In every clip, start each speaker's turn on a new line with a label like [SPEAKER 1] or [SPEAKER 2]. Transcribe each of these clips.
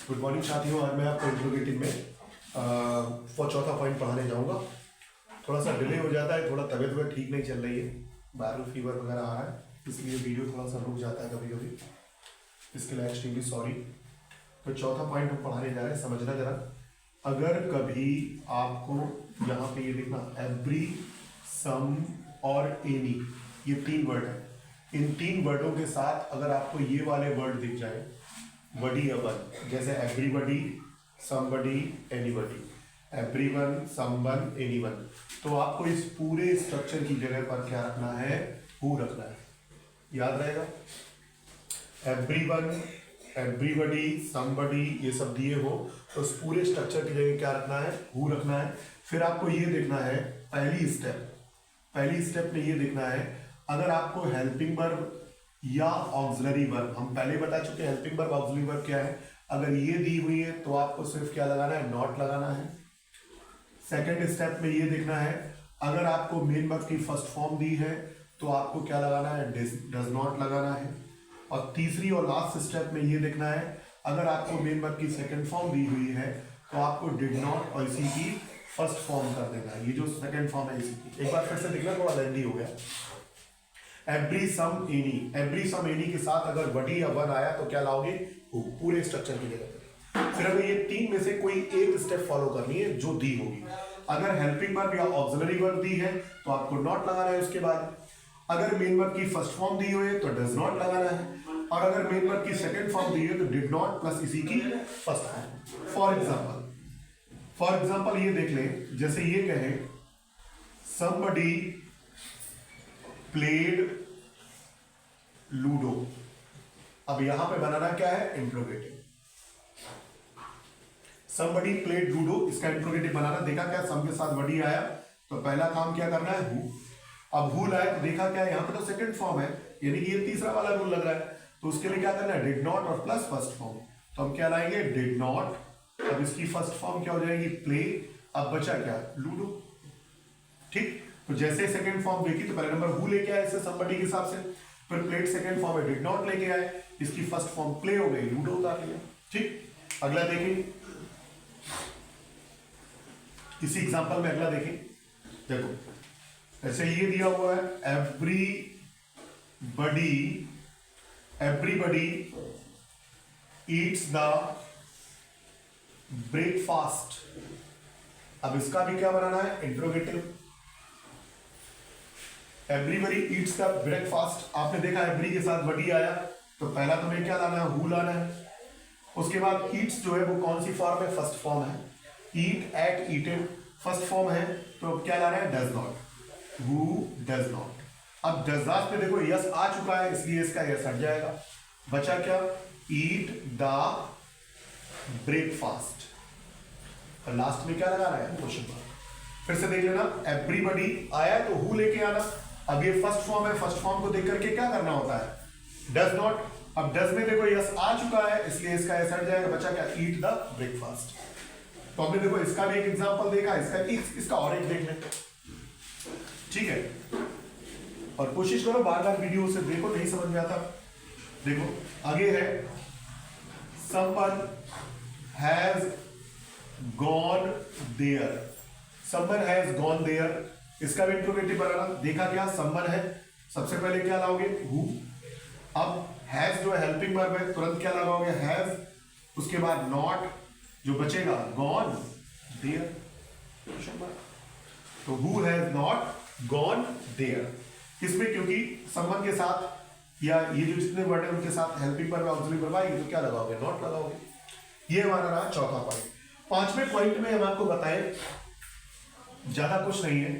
[SPEAKER 1] Good morning साथियों। आज मैं आपको इंट्रोगेटिव में चौथा पॉइंट पढ़ाने जाऊंगा। थोड़ा सा डिले हो जाता है, थोड़ा तबीयत ठीक नहीं चल रही है, वायरल फीवर वगैरह आ रहा है, इसलिए वीडियो थोड़ा सा रुक जाता है कभी कभी। इसके लिए एक्सट्रीमली सॉरी। तो चौथा पॉइंट हम पढ़ाने जा रहे हैं, समझना जरा। अगर कभी आपको यहाँ पे ये देखना एवरी, सम और एनी, ये तीन वर्ड है। इन तीन वर्डों के साथ अगर आपको ये वाले वर्ड दिख जाए, बडी या वन, जैसे everybody, somebody, anybody, everyone, someone, anyone, तो आपको इस पूरे स्ट्रक्चर की जगह पर क्या रखना है? हु रखना है। याद रहेगा, एवरीवन, एवरीबडी, समबडी, ये सब दिए हो तो उस पूरे स्ट्रक्चर की जगह क्या रखना है? हु रखना है। फिर आपको ये देखना है, पहली स्टेप में ये देखना है, अगर आपको हेल्पिंग वर्ब या ऑक्सिलरी वर्ब, हम पहले बता चुके हैं हेल्पिंग वर्ब ऑक्सिलरी वर्ब क्या है, अगर ये दी हुई है तो आपको सिर्फ क्या लगाना है? नॉट लगाना है। सेकंड स्टेप में ये देखना है, अगर आपको मेन वर्ब की फर्स्ट फॉर्म दी है तो आपको क्या लगाना है? डज नॉट लगाना है। और तीसरी और लास्ट स्टेप में ये देखना है, अगर आपको मेन वर्ब की सेकंड फॉर्म दी हुई है तो आपको डिड नॉट और इसी की फर्स्ट फॉर्म कर देना है। ये जो सेकंड फॉर्म है इसी की, एक बार फिर से देखना, थोड़ा लेंदी हो गया। एवरी सम एनी के साथ अगर बडी या वन आया तो क्या लाओगे? पूरे स्ट्रक्चर की जगह पे। फिर हमें ये तीन में से कोई एक स्टेप फॉलो करनी है जो दी होगी। अगर हेल्पिंग वर्ब या ऑक्सिलरी वर्ब दी है तो आपको नॉट लगाना है उसके बाद। अगर मेन वर्ब की फर्स्ट फॉर्म दी हुई है तो डज नॉट लगाना है। और अगर मेन वर्ब की सेकंड फॉर्म दी है तो डिड नॉट प्लस इसी की फर्स्ट फॉर्म। फॉर एग्जाम्पल ये देख लें, जैसे ये कहे somebody प्लेड लूडो। अब यहां पे बनाना क्या है? इंट्रोगेटिव। somebody प्लेड लूडो, इसका इंट्रोगेटिव बनाना। देखा क्या सम के साथ बडी आया तो पहला काम क्या करना है? हु। अब हु लाए तो देखा क्या, यहां पे तो सेकंड फॉर्म है, यानी कि ये तीसरा वाला रूल लग रहा है, तो उसके लिए क्या करना है? डिड नॉट और प्लस फर्स्ट फॉर्म। तो हम क्या लाएंगे? डिड नॉट, अब इसकी फर्स्ट फॉर्म क्या हो जाएगी? प्ले। अब बचा क्या? लूडो। ठीक, तो जैसे सेकंड फॉर्म देखी तो पहले नंबर हु लेके आए इससे somebody के हिसाब से, फिर प्लेड सेकंड फॉर्म में डिड नॉट लेके आए, इसकी फर्स्ट फॉर्म प्ले हो गई, लूडो उतार लिया। ठीक, अगला देखें, इसी एग्जांपल में अगला देखें। देखो ऐसे ये दिया हुआ है, एवरीबडी ईट्स द ब्रेकफास्ट। अब इसका भी क्या बनाना है? Interrogative. Everybody eats the breakfast, आपने देखा एवरी के साथ बडी आया तो पहला तुम्हें क्या लाना है? हु लाना है। उसके बाद ईट्स जो है वो कौन सी फॉर्म है? फर्स्ट फॉर्म है। ईट, एट, ईटेड फर्स्ट फॉर्म है, तो क्या लाना है? Does not. Who does not. अब डज नॉट पे देखो यस आ चुका है, इसलिए इसका यस हट जाएगा। बचा क्या? Eat the breakfast. और लास्ट में क्या लगाना है? Question mark. फिर से देख लेना, एवरीबडी आया तो हु लेके आना। अब ये फर्स्ट फॉर्म है, फर्स्ट फॉर्म को देख करके क्या करना होता है? Does not. अब डज में देखो यस आ चुका है, इसलिए इसका यस हट जाएगा। बचा क्या? Eat the breakfast. तो हमने देखो इसका भी एक एग्जांपल देखा, इसका और एक देख लेते, ठीक है। और कोशिश करो बार बार वीडियो से देखो, नहीं समझ में आता। देखो आगे है, someone has gone there। someone has gone there, इसका भी इंट्रोगेटिव बनाना। देखा क्या? someone है, सबसे पहले क्या लाओगे? who। अब has जो हेल्पिंग वर्ब है, तुरंत क्या लगाओगे? has। उसके बाद not, जो बचेगा gone there। तो who has not gone there, इसमें क्योंकि someone के साथ या ये जो जितने वर्ड है उनके साथ हेल्पिंग वर्ब ऑक्सिलरी वर्ब आएगी तो क्या लगाओगे? नॉट लगाओगे। ये हमारा रहा चौथा पॉइंट। पांचवें पॉइंट में हम आपको बताएं, ज्यादा कुछ नहीं है,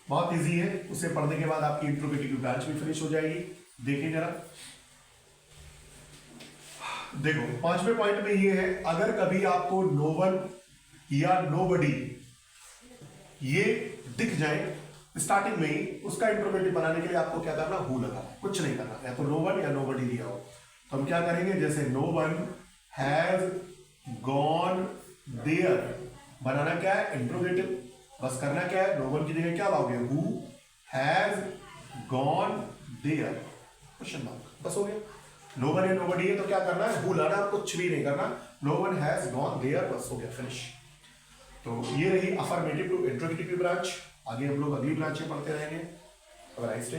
[SPEAKER 1] बहुत इजी है, उसे पढ़ने के बाद आपकी इंट्रोगेटिव ब्रांच भी फिनिश हो जाएगी। देखिए जरा, देखो पांचवें पॉइंट में ये है, अगर कभी आपको नो वन या नोबडी ये दिख जाए स्टार्टिंग में ही, उसका इंट्रोगेटिव बनाने के लिए आपको क्या करना? हु लगाना है, कुछ नहीं करना, या तो नो वन या नोबडी दिया हो तो हम क्या करेंगे? जैसे no one has gone there, बनाना क्या है? इंट्रोगेटिव। बस करना क्या है? नो वन की जगह क्या लाओगे? Who has gone there, question mark, बस हो गया। नो वन है, नोबडी है, तो क्या करना है, हु लर्न, कुछ भी नहीं करना, no one has gone there, बस हो गया, फिनिश। तो ये रही अफर्मेटिव टू इंट्रोगेटिव ब्रांच। आगे हम लोग अगली ब्रांच में पढ़ते रहेंगे। Have a nice day.